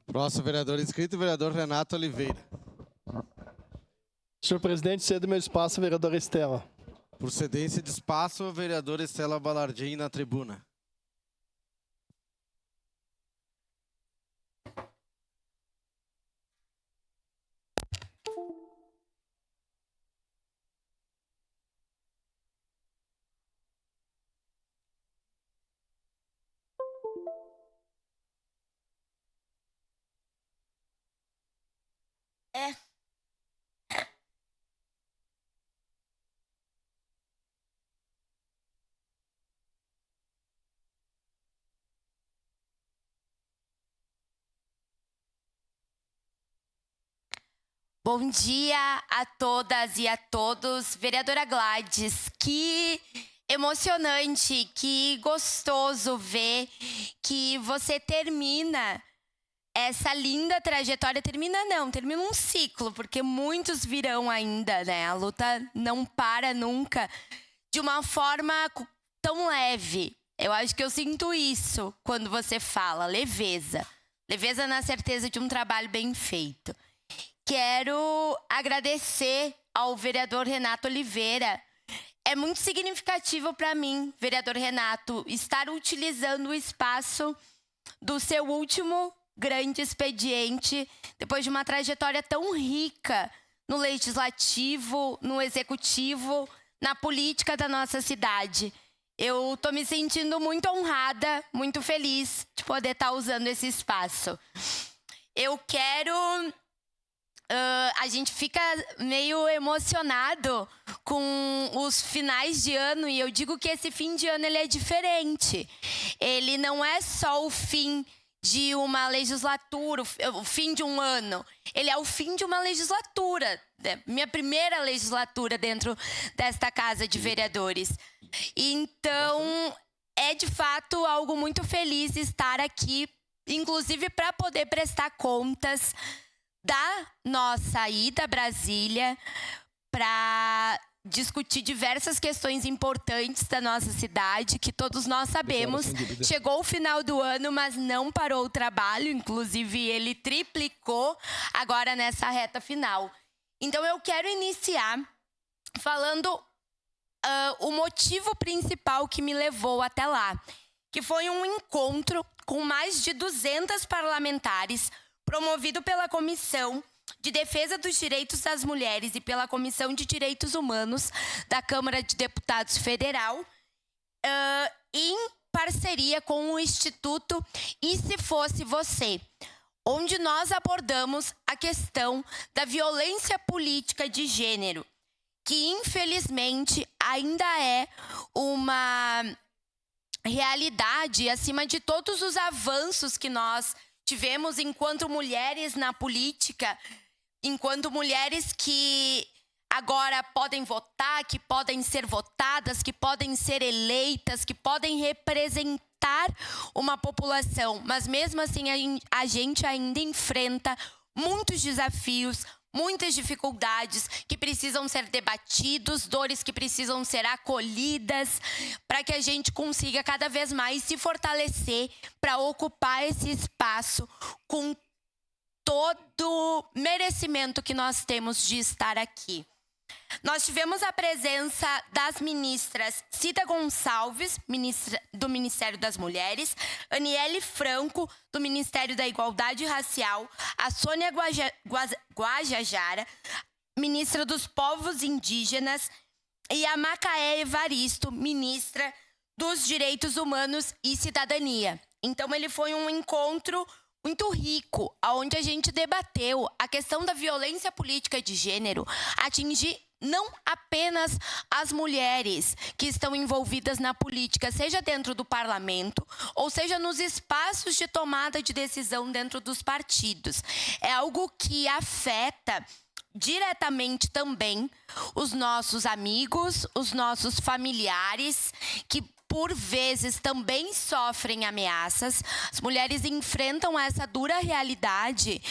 Próximo vereador inscrito, vereador Renato Oliveira. Senhor presidente, cedo meu espaço, vereadora Estela. Por cedência de espaço, vereadora Estela Balardim na tribuna. Bom dia a todas e a todos. Vereadora Gladys, que emocionante, que gostoso ver que você termina essa linda trajetória. Termina um ciclo, porque muitos virão ainda, né? A luta não para nunca, de uma forma tão leve. Eu acho que eu sinto isso quando você fala, leveza. Leveza na certeza de um trabalho bem feito. Quero agradecer ao vereador Renato Oliveira. É muito significativo para mim, vereador Renato, estar utilizando o espaço do seu último grande expediente, depois de uma trajetória tão rica no legislativo, no executivo, na política da nossa cidade. Eu estou me sentindo muito honrada, muito feliz de poder estar usando esse espaço. Eu quero... a gente fica meio emocionado com os finais de ano, e eu digo que esse fim de ano ele é diferente. Ele não é só o fim de uma legislatura, o fim de um ano. Ele é o fim de uma legislatura, minha primeira legislatura dentro desta Casa de Vereadores. Então, é de fato algo muito feliz estar aqui, inclusive para poder prestar contas da nossa ida a Brasília para discutir diversas questões importantes da nossa cidade, que todos nós sabemos. Chegou o final do ano, mas não parou o trabalho, inclusive ele triplicou agora nessa reta final. Então eu quero iniciar falando o motivo principal que me levou até lá, que foi um encontro com mais de 200 parlamentares, promovido pela Comissão de Defesa dos Direitos das Mulheres e pela Comissão de Direitos Humanos da Câmara de Deputados Federal, em parceria com o Instituto E Se Fosse Você, onde nós abordamos a questão da violência política de gênero, que infelizmente ainda é uma realidade acima de todos os avanços que nós tivemos enquanto mulheres na política, enquanto mulheres que agora podem votar, que podem ser votadas, que podem ser eleitas, que podem representar uma população. Mas mesmo assim a gente ainda enfrenta muitos desafios, muitas dificuldades que precisam ser debatidos, dores que precisam ser acolhidas, para que a gente consiga cada vez mais se fortalecer para ocupar esse espaço com todo merecimento que nós temos de estar aqui. Nós tivemos a presença das ministras Cida Gonçalves, ministra do Ministério das Mulheres, Aniele Franco, do Ministério da Igualdade Racial, a Sônia Guajajara, ministra dos Povos Indígenas, e a Macaé Evaristo, ministra dos Direitos Humanos e Cidadania. Então, ele foi um encontro muito rico, onde a gente debateu a questão da violência política de gênero atingir não apenas as mulheres que estão envolvidas na política, seja dentro do parlamento, ou seja nos espaços de tomada de decisão dentro dos partidos. É algo que afeta diretamente também os nossos amigos, os nossos familiares, que por vezes também sofrem ameaças. As mulheres enfrentam essa dura realidade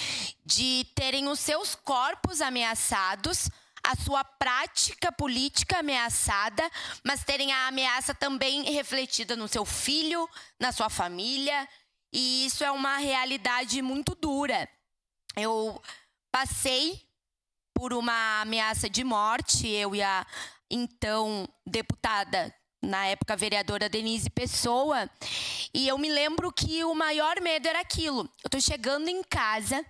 de terem os seus corpos ameaçados, a sua prática política ameaçada, mas terem a ameaça também refletida no seu filho, na sua família. E isso é uma realidade muito dura. Eu passei por uma ameaça de morte, eu e a então deputada, na época vereadora Denise Pessoa, e eu me lembro que o maior medo era aquilo. Eu tô chegando em casa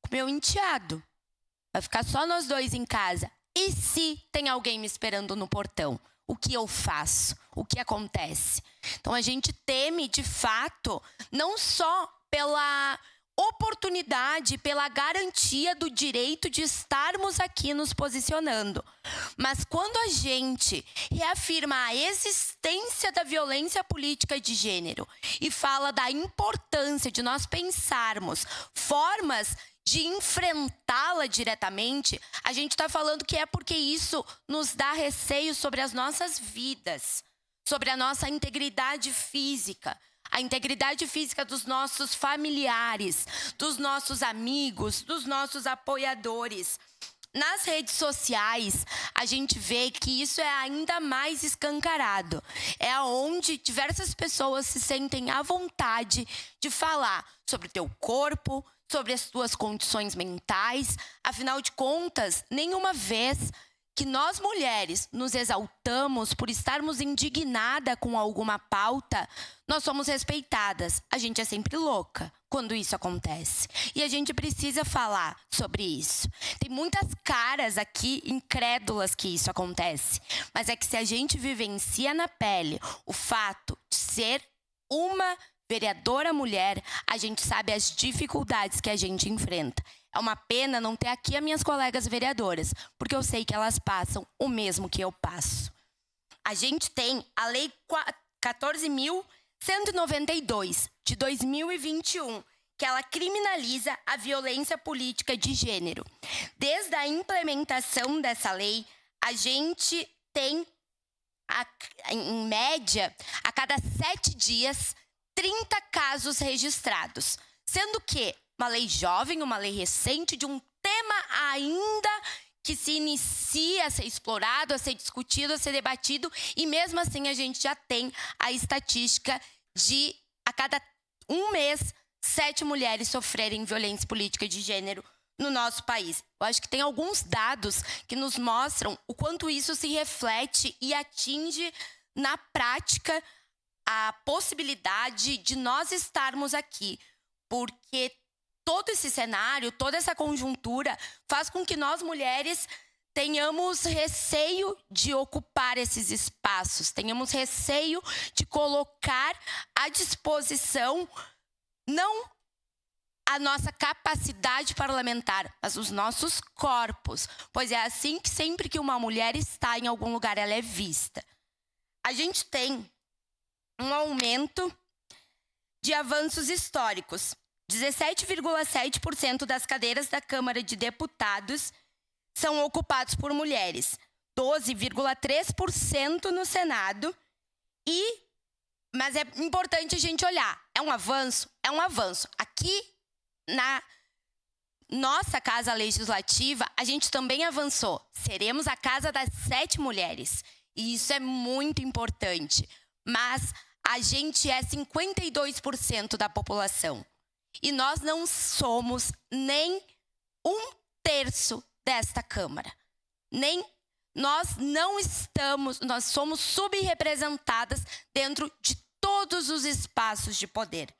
com meu enteado. Vai ficar só nós dois em casa. E se tem alguém me esperando no portão? O que eu faço? O que acontece? Então a gente teme, de fato, não só pela oportunidade, pela garantia do direito de estarmos aqui nos posicionando. Mas quando a gente reafirma a existência da violência política de gênero e fala da importância de nós pensarmos formas de enfrentá-la diretamente, a gente está falando que é porque isso nos dá receio sobre as nossas vidas, sobre a nossa integridade física, a integridade física dos nossos familiares, dos nossos amigos, dos nossos apoiadores. Nas redes sociais, a gente vê que isso é ainda mais escancarado. É onde diversas pessoas se sentem à vontade de falar sobre o teu corpo, sobre as tuas condições mentais. Afinal de contas, nenhuma vez que nós mulheres nos exaltamos por estarmos indignadas com alguma pauta, nós somos respeitadas. A gente é sempre louca quando isso acontece. E a gente precisa falar sobre isso. Tem muitas caras aqui incrédulas que isso acontece. Mas é que se a gente vivencia na pele o fato de ser uma vereadora mulher, a gente sabe as dificuldades que a gente enfrenta. É uma pena não ter aqui as minhas colegas vereadoras, porque eu sei que elas passam o mesmo que eu passo. A gente tem a Lei 14.192, de 2021, que ela criminaliza a violência política de gênero. Desde a implementação dessa lei, a gente tem, em média, a cada 7 dias, 30 casos registrados, sendo que uma lei jovem, uma lei recente, de um tema ainda que se inicia a ser explorado, a ser discutido, a ser debatido, e mesmo assim a gente já tem a estatística de, a cada 1 mês, 7 mulheres sofrerem violência política de gênero no nosso país. Eu acho que tem alguns dados que nos mostram o quanto isso se reflete e atinge na prática a possibilidade de nós estarmos aqui, porque todo esse cenário, toda essa conjuntura faz com que nós mulheres tenhamos receio de ocupar esses espaços, tenhamos receio de colocar à disposição não a nossa capacidade parlamentar, mas os nossos corpos, pois é assim que sempre que uma mulher está em algum lugar, ela é vista. A gente tem um aumento de avanços históricos. 17,7% das cadeiras da Câmara de Deputados são ocupados por mulheres. 12,3% no Senado. Mas é importante a gente olhar. É um avanço? É um avanço. Aqui, na nossa Casa Legislativa, a gente também avançou. Seremos a Casa das 7 mulheres. E isso é muito importante. Mas a gente é 52% da população. E nós não somos nem 1/3 desta Câmara. Nós somos subrepresentadas dentro de todos os espaços de poder.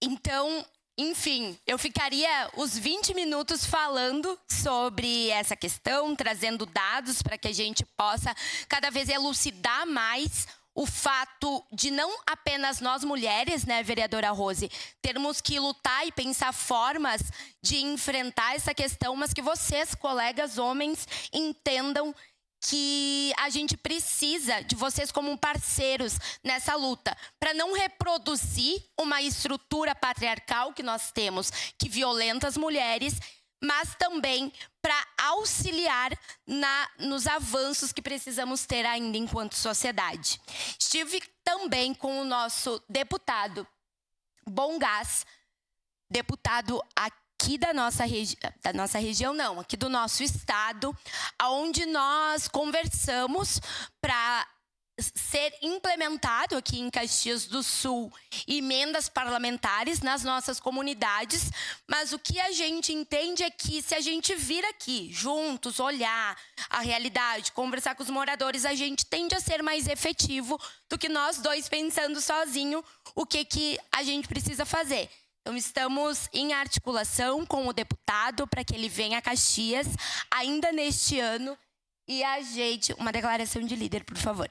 Então, enfim, eu ficaria os 20 minutos falando sobre essa questão, trazendo dados para que a gente possa cada vez elucidar mais o fato de não apenas nós mulheres, né, vereadora Rose, termos que lutar e pensar formas de enfrentar essa questão, mas que vocês, colegas homens, entendam que a gente precisa de vocês como parceiros nessa luta, para não reproduzir uma estrutura patriarcal que nós temos, que violenta as mulheres, mas também para auxiliar nos avanços que precisamos ter ainda enquanto sociedade. Estive também com o nosso deputado Bom Gás, deputado aqui da nossa região, não, aqui do nosso estado, onde nós conversamos para ser implementado aqui em Caxias do Sul emendas parlamentares nas nossas comunidades, mas o que a gente entende é que se a gente vir aqui juntos, olhar a realidade, conversar com os moradores, a gente tende a ser mais efetivo do que nós dois pensando sozinho o que a gente precisa fazer. Então, estamos em articulação com o deputado para que ele venha a Caxias ainda neste ano e a gente... Uma declaração de líder, por favor.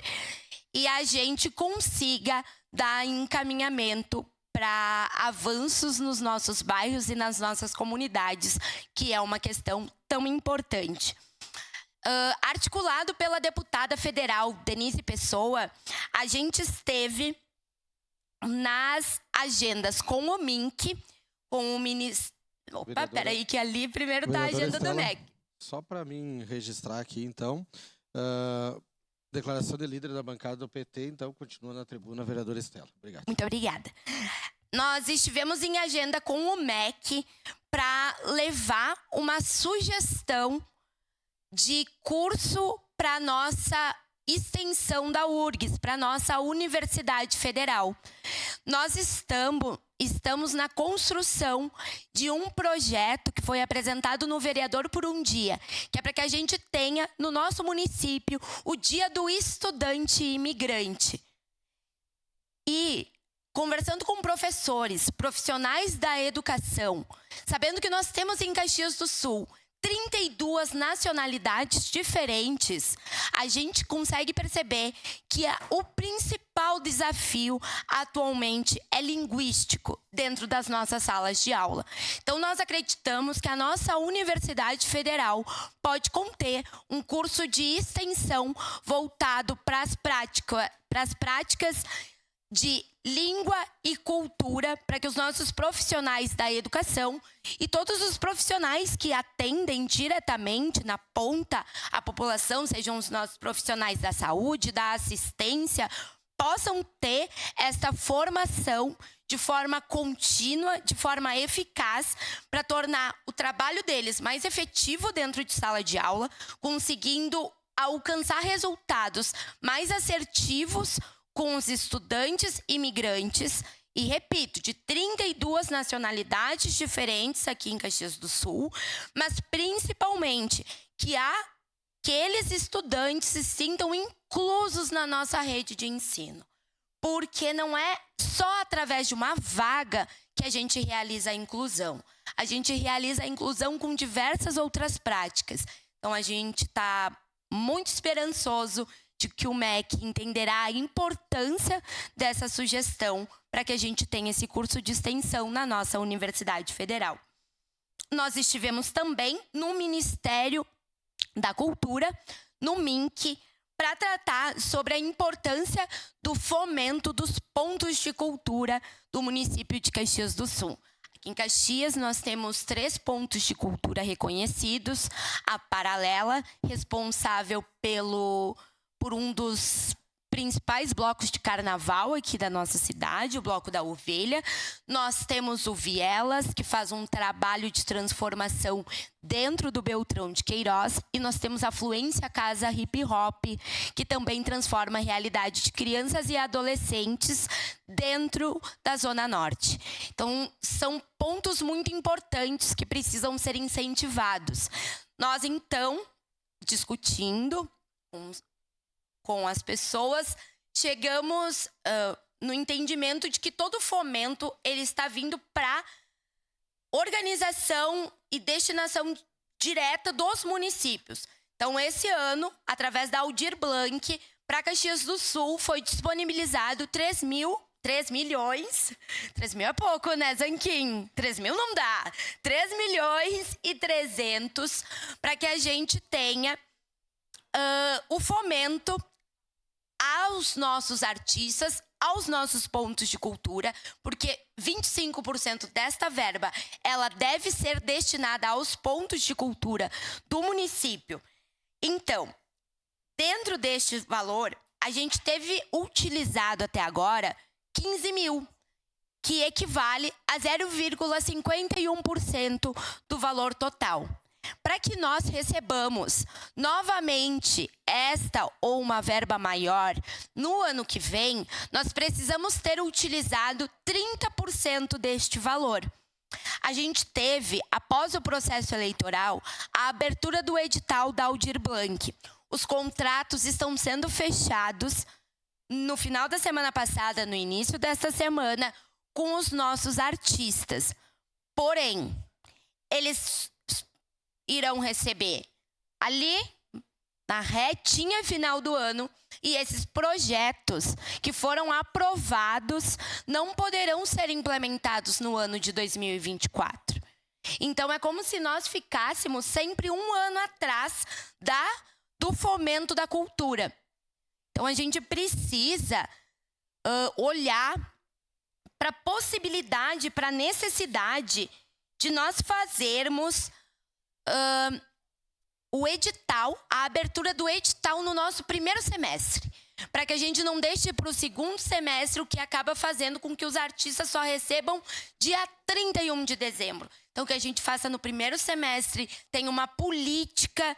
E a gente consiga dar encaminhamento para avanços nos nossos bairros e nas nossas comunidades, que é uma questão tão importante. Articulado pela deputada federal Denise Pessoa, a gente esteve nas agendas com o MINC, com o ministro... Opa, peraí, que ali primeiro está a agenda do MEC. Só para mim registrar aqui, então, declaração de líder da bancada do PT, então, continua na tribuna, vereadora Estela. Obrigado. Muito obrigada. Nós estivemos em agenda com o MEC para levar uma sugestão de curso para a nossa extensão da URGS, para a nossa Universidade Federal. Nós estamos na construção de um projeto que foi apresentado no Vereador por um Dia, que é para que a gente tenha no nosso município o Dia do Estudante Imigrante. E conversando com professores, profissionais da educação, sabendo que nós temos em Caxias do Sul 32 nacionalidades diferentes, a gente consegue perceber que o principal desafio atualmente é linguístico dentro das nossas salas de aula. Então, nós acreditamos que a nossa Universidade Federal pode conter um curso de extensão voltado para as práticas de língua e cultura, para que os nossos profissionais da educação e todos os profissionais que atendem diretamente na ponta a população, sejam os nossos profissionais da saúde, da assistência, possam ter esta formação de forma contínua, de forma eficaz, para tornar o trabalho deles mais efetivo dentro de sala de aula, conseguindo alcançar resultados mais assertivos com os estudantes imigrantes, e repito, de 32 nacionalidades diferentes aqui em Caxias do Sul, mas principalmente que aqueles estudantes se sintam inclusos na nossa rede de ensino. Porque não é só através de uma vaga que a gente realiza a inclusão. A gente realiza a inclusão com diversas outras práticas. Então, a gente está muito esperançoso de que o MEC entenderá a importância dessa sugestão para que a gente tenha esse curso de extensão na nossa Universidade Federal. Nós estivemos também no Ministério da Cultura, no MINC, para tratar sobre a importância do fomento dos pontos de cultura do município de Caxias do Sul. Aqui em Caxias, nós temos 3 pontos de cultura reconhecidos. A Paralela, responsável por um dos principais blocos de carnaval aqui da nossa cidade, o Bloco da Ovelha. Nós temos o Vielas, que faz um trabalho de transformação dentro do Beltrão de Queiroz. E nós temos a Fluência Casa Hip Hop, que também transforma a realidade de crianças e adolescentes dentro da Zona Norte. Então, são pontos muito importantes que precisam ser incentivados. Nós, então, discutindo com as pessoas, chegamos no entendimento de que todo fomento ele está vindo para organização e destinação direta dos municípios. Então, esse ano, através da Aldir Blanc, para Caxias do Sul, foi disponibilizado 3 milhões... 3 mil é pouco, né, Zanquim? 3 mil não dá. 3 milhões e 300 para que a gente tenha o fomento aos nossos artistas, aos nossos pontos de cultura, porque 25% desta verba ela deve ser destinada aos pontos de cultura do município. Então, dentro deste valor, a gente teve utilizado até agora 15 mil, que equivale a 0,51% do valor total. Para que nós recebamos novamente esta ou uma verba maior no ano que vem, nós precisamos ter utilizado 30% deste valor. A gente teve, após o processo eleitoral, a abertura do edital da Aldir Blanc. Os contratos estão sendo fechados no final da semana passada, no início desta semana, com os nossos artistas. Porém, eles irão receber ali, na retinha final do ano, e esses projetos que foram aprovados não poderão ser implementados no ano de 2024. Então, é como se nós ficássemos sempre um ano atrás do fomento da cultura. Então, a gente precisa olhar para a possibilidade, para a necessidade de nós fazermos o edital, a abertura do edital no nosso primeiro semestre, para que a gente não deixe para o segundo semestre, o que acaba fazendo com que os artistas só recebam dia 31 de dezembro. Então, que a gente faça no primeiro semestre, tenha uma política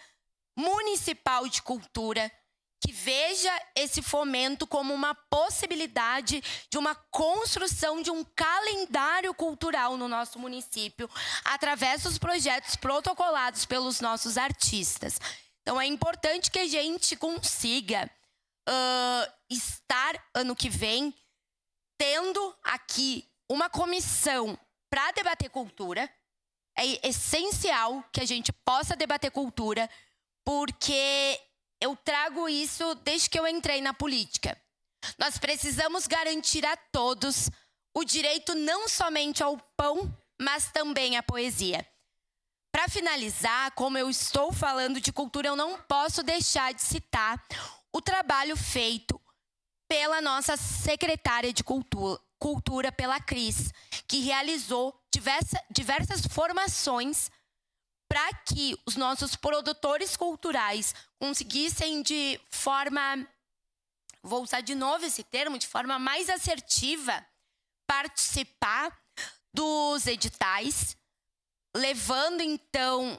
municipal de cultura, que veja esse fomento como uma possibilidade de uma construção de um calendário cultural no nosso município, através dos projetos protocolados pelos nossos artistas. Então, é importante que a gente consiga estar, ano que vem, tendo aqui uma comissão para debater cultura. É essencial que a gente possa debater cultura, porque eu trago isso desde que eu entrei na política. Nós precisamos garantir a todos o direito não somente ao pão, mas também à poesia. Para finalizar, como eu estou falando de cultura, eu não posso deixar de citar o trabalho feito pela nossa secretária de cultura, pela Cris, que realizou diversas formações para que os nossos produtores culturais conseguissem de forma, vou usar de novo esse termo, de forma mais assertiva, participar dos editais, levando então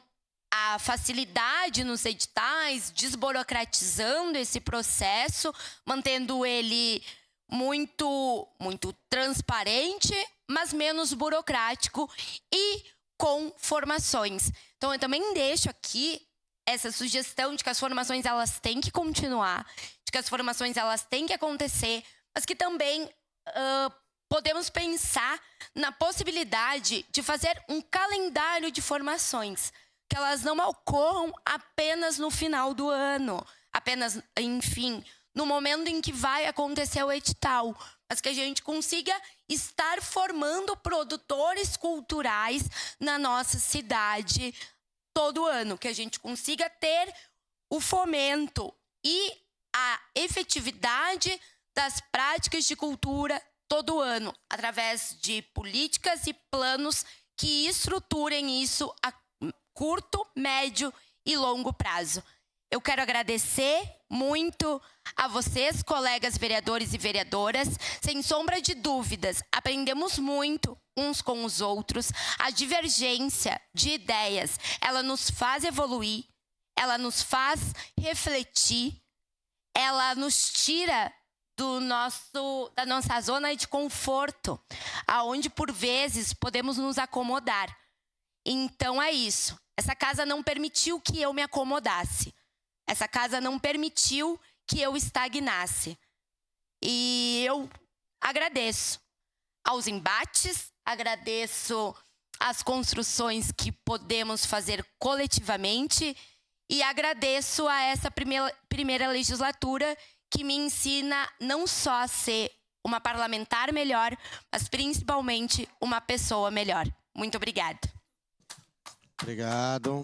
a facilidade nos editais, desburocratizando esse processo, mantendo ele muito transparente, mas menos burocrático e com formações. Então, eu também deixo aqui essa sugestão de que as formações elas têm que continuar, de que as formações elas têm que acontecer, mas que também podemos pensar na possibilidade de fazer um calendário de formações, que elas não ocorram apenas no final do ano, apenas, enfim, no momento em que vai acontecer o edital, mas que a gente consiga estar formando produtores culturais na nossa cidade todo ano, que a gente consiga ter o fomento e a efetividade das práticas de cultura todo ano, através de políticas e planos que estruturem isso a curto, médio e longo prazo. Eu quero agradecer muito a vocês, colegas vereadores e vereadoras. Sem sombra de dúvidas, aprendemos muito uns com os outros. A divergência de ideias, ela nos faz evoluir, ela nos faz refletir, ela nos tira da nossa zona de conforto, aonde por vezes podemos nos acomodar. Então é isso. Essa casa não permitiu que eu me acomodasse. Essa casa não permitiu que eu estagnasse. E eu agradeço aos embates, agradeço às construções que podemos fazer coletivamente e agradeço a essa primeira legislatura que me ensina não só a ser uma parlamentar melhor, mas principalmente uma pessoa melhor. Muito obrigada. Obrigado.